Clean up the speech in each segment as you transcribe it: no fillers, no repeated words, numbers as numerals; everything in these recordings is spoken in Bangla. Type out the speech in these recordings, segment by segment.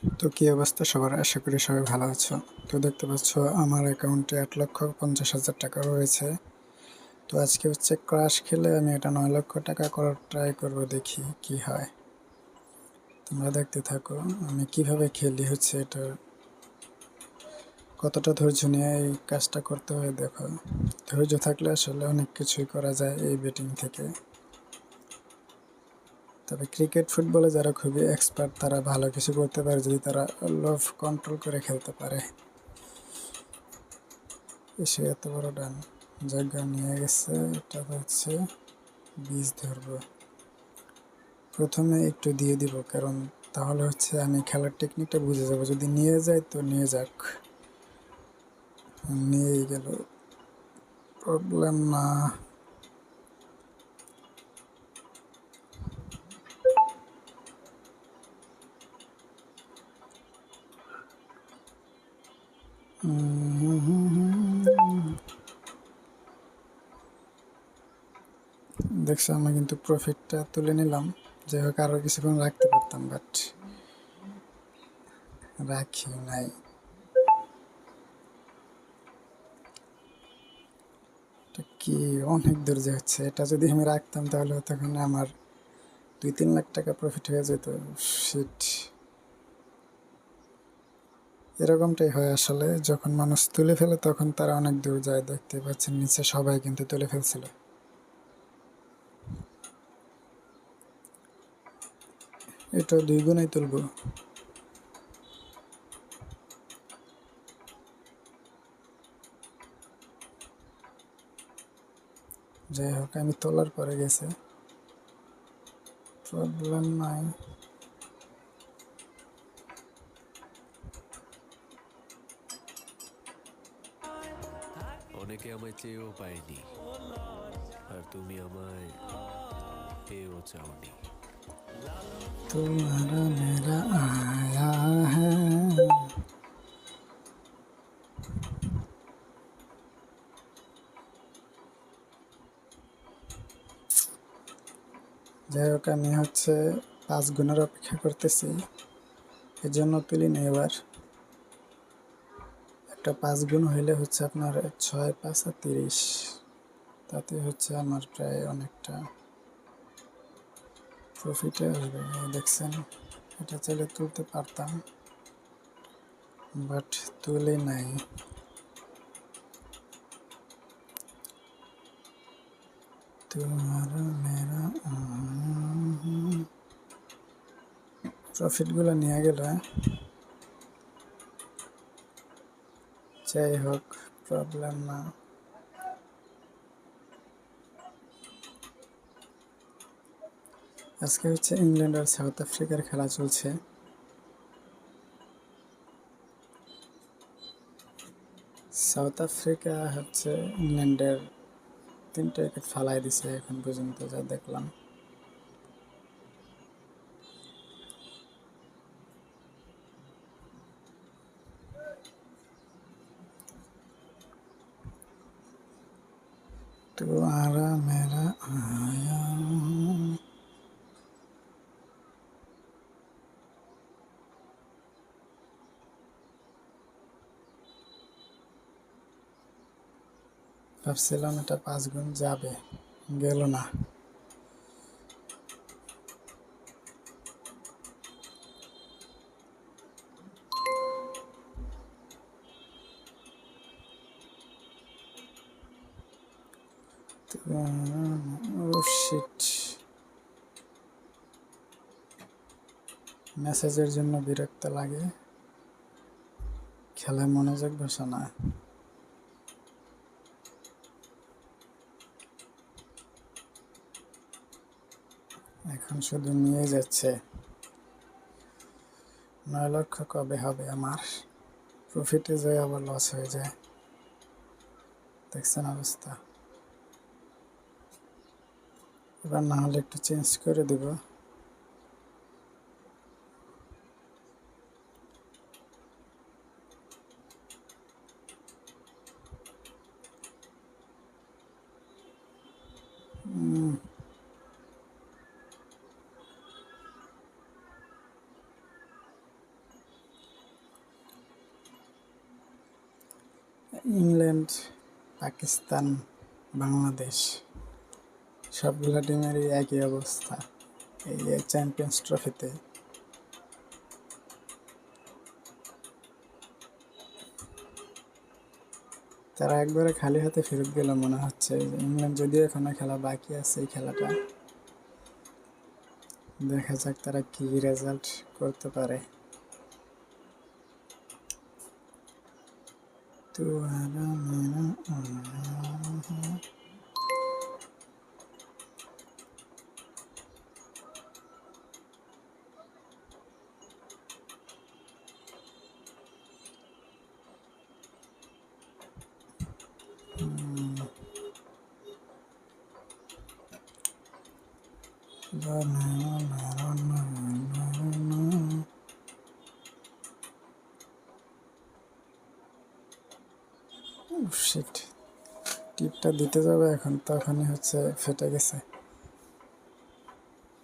তো কি অবস্থা সবার, আশা করি সবাই ভালো আছো। তো দেখতে পাচ্ছ আমার অ্যাকাউন্টে 8,50,000 টাকা রয়েছে। তো আজকে হচ্ছে ক্রাশ খেলে আমি এটা 9 লক্ষ টাকা করার ট্রাই করব, দেখি কি হয়। তোমরা দেখতে থাকো আমি কিভাবে খেলি, হচ্ছে এটা কতটা ধৈর্য নিয়ে এই কাজটা করতে হয়। দেখো, ধৈর্য থাকলে আসলে অনেক কিছুই করা যায় এই বেটিং থেকে। তবে ক্রিকেট ফুটবলে যারা খুবই এক্সপার্ট তারা ভালো কিছু করতে পারে যদি তারা লোভ কন্ট্রোল করে খেলতে পারে। এসে এত বড় ডান জায়গা নিয়ে গেছে, এটা হচ্ছে বীজ ধরবো। প্রথমে একটু দিয়ে দিব, কারণ তাহলে হচ্ছে আমি খেলার টেকনিকটা বুঝে যাবো। যদি নিয়ে যায় তো নিয়ে যাক, নিয়েই গেল, প্রবলেম না। দেখছো আমি কিন্তু প্রফিটটা তুলে নিলাম। যাই হোক, আরও কিছুক্ষণ রাখতে পারতাম, বাট রাখি নাই। এটা কি অনেক দূর যে হচ্ছে, এটা যদি আমি রাখতাম তাহলে তখন আমার 2-3 লাখ টাকা প্রফিট হয়ে যেত। শিট, এরকমটাই হয় আসলে, যখন মানুষ তুলে ফেলে তখন তারা অনেক দূর যায়। দেখতে পাচ্ছেন নিচে সবাই কিন্তু তুলে ফেলছিল। এটা 2 গুণাই তুলব। যাই হোক, আমি তোলার পরে গেছে, প্রবলেম নাই। অনেকে আমায় চেয়েও পায়নি, আর তুমি আমায় পেয়েও চাওনি। तुम्हारा मेरा आया है। যাই হোক, আমি হচ্ছে 5 গুণের অপেক্ষা করতেছি, এজন্য তুলি না এবার। একটা 5 গুণ হইলে হচ্ছে আপনার 6, 5 আর 30, তাতে হচ্ছে আমার প্রায় অনেকটা প্রফিটে আসবে। দেখছেন, এটা চাইলে তুলতে পারতাম, বাট তুলে নাই। তোমারা মেরা প্রফিটগুলো নিয়ে গেল। যাই হোক, প্রবলেম না। আজকে হচ্ছে ইংল্যান্ড আর সাউথ আফ্রিকার খেলা চলছে। সাউথ আফ্রিকা হচ্ছে ইংল্যান্ডের 3টা উইকেট ফালাই দিছে এখন পর্যন্ত যা দেখলাম। तुम्हारा मेरा आया। ভাবছিলাম এটা 5 গুণ যাবে, গেল না। ও শিট, মেসেজের জন্য বিরক্ত লাগে, খেলায় মনোযোগ বসে না। এখন শুধু নিয়ে যাচ্ছে। 9 লক্ষ কবে হবে আমার? প্রফিটে যায় আবার লস হয়ে যায়, দেখছেন অবস্থা। এবার না হলে একটু চেঞ্জ করে দিব। ইংল্যান্ড, পাকিস্তান, বাংলাদেশ সবগুলো টিমেরই একই অবস্থা এই চ্যাম্পিয়ন্স ট্রফিতে। তারা একবারে খালি হাতে ফেরত গেল মনে হচ্ছে। ইংল্যান্ড যদিও এখনো খেলা বাকি আছে, এই খেলাটা দেখা যাক তারা কি রেজাল্ট করতে পারে। तुम्हारा मेरा শিট, টিপটা দিতে যাবে এখন, তখনই হচ্ছে ফেটে গেছে।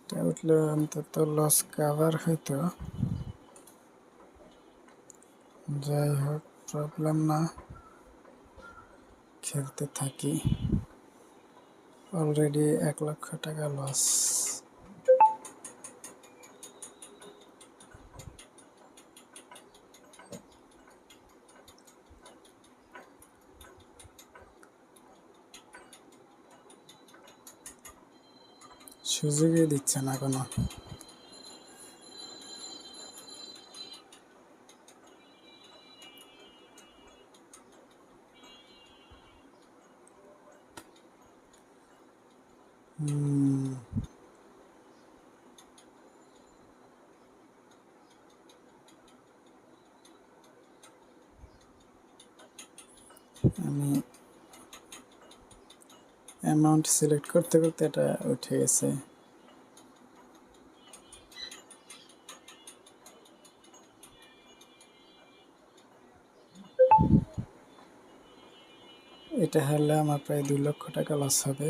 এটা উঠলে অন্তত লস কাভার হইতো। যাই হোক, প্রবলেম না, খেলতে থাকি। অলরেডি 1 লক্ষ টাকা লস। সুযোগই দিচ্ছে না কোনো। আমি অ্যামাউন্ট সিলেক্ট করতে করতে এটা উঠে গেছে। এটা হারলে আমার প্রায় 2 লক্ষ টাকা লস হবে।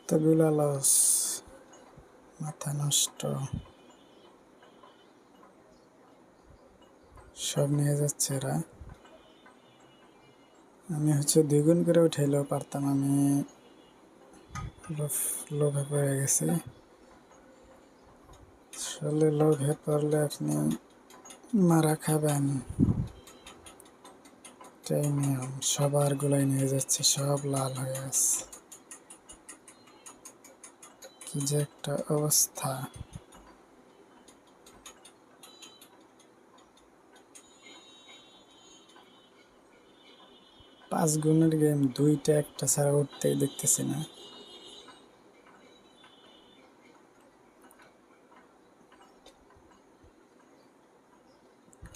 এতগুলা লস, মাথা নষ্ট। সব নিয়ে যাচ্ছে এরা। আমি হচ্ছে 2 গুণ করে উঠাইলেও পারতাম, আমি লোভে পড়ে গেছি। আসলে লোভে পড়লে আপনি মারা খাবেন, এটাই নিয়ম। সবার গুলাই নিয়ে যাচ্ছে, সব লাল হয়ে আছে। কি যে একটা অবস্থা। পাঁচ গুণের গেম, 2টা একটা ছাড়া উঠতেই দেখতেছি না।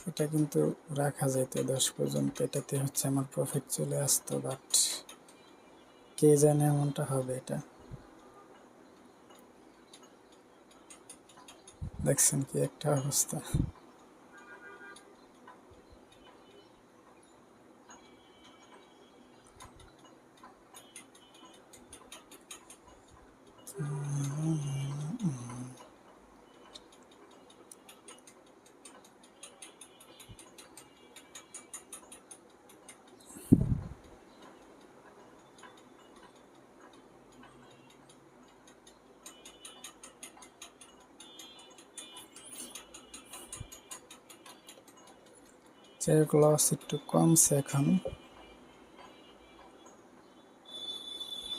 এটা কিন্তু রাখা যেত 10 পর্যন্ত, এটাতে হচ্ছে আমার প্রফিট চলে আসতো, বাট কে জানে এমনটা হবে। এটা দেখছেন কি একটা অবস্থা। যাই হোক, লস একটু কমছে এখন।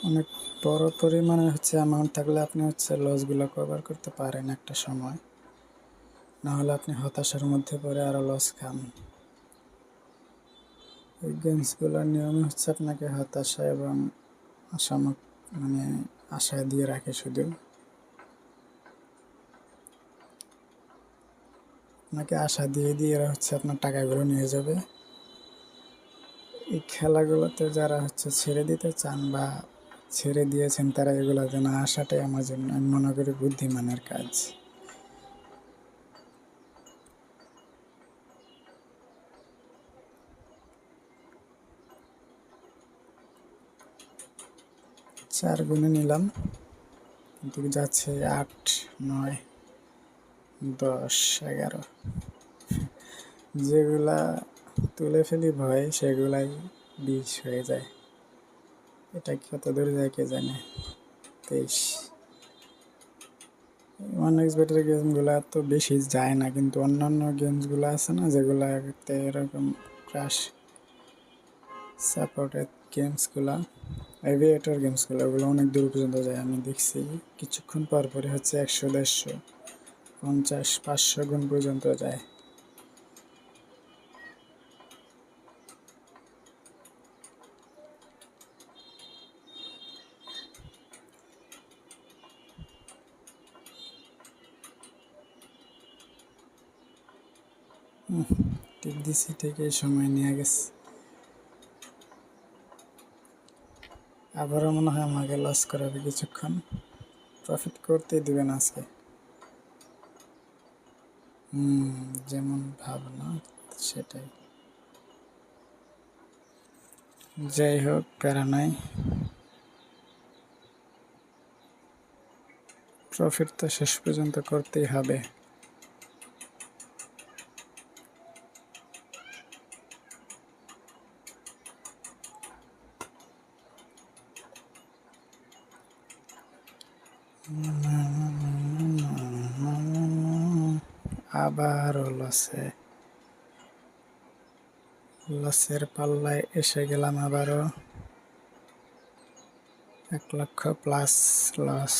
অনেক বড় পরিমাণে হচ্ছে অ্যামাউন্ট থাকলে আপনি হচ্ছে লসগুলো কভার করতে পারেন একটা সময়, না হলে আপনি হতাশার মধ্যে পড়ে আরো লস খান। এই গেমসগুলোর নিয়মই হচ্ছে আপনাকে হতাশা এবং মানে আশায় দিয়ে রাখে শুধু। আপনাকে আশা দিয়ে দিয়ে এরা হচ্ছে আপনার টাকাগুলো নিয়ে যাবে। এই খেলাগুলোতে যারা হচ্ছে ছেড়ে দিতে চান বা ছেড়ে দিয়েছেন, তারা এগুলোতে না আসাটাই আমার জন্য, আমি মনে করি, বুদ্ধিমানের কাজ। 4 গুণে নিলাম, কিন্তু যাচ্ছে 8, 9, 10, 11। যেগুলা তুলে ফেলি ভয়, সেগুলাই 20 হয়ে যায়। এটা কত দূর যায় কে জানে। 23। OneXBet-এর গেমগুলা তো বেশি যায় না, কিন্তু অন্যান্য গেমসগুলো আছে না, যেগুলাতে এরকম ক্রাশ সাপোর্টেড গেমসগুলা, এভিয়েটর গেমসগুলো, ওগুলো অনেক দূর পর্যন্ত যায়। আমি দেখছি কিছুক্ষণ পর পরে হচ্ছে 100, 150, 50, 500 গুণ পর্যন্ত যায়। টিপ দিছি ঠিকই, সময় নিয়ে গেছে। আবারও মনে হয় আমাকে লস করাবে কিছুক্ষণ, প্রফিট করতেই দিবেন আজকে। যেমন ভাবনা সেটাই। যাই হোক, প্যারা নাই, প্রফিট তো শেষ পর্যন্ত করতেই হবে। আবারও লসের পাল্লায় এসে গেলাম আবারও। 1 লক্ষ প্লাস লস।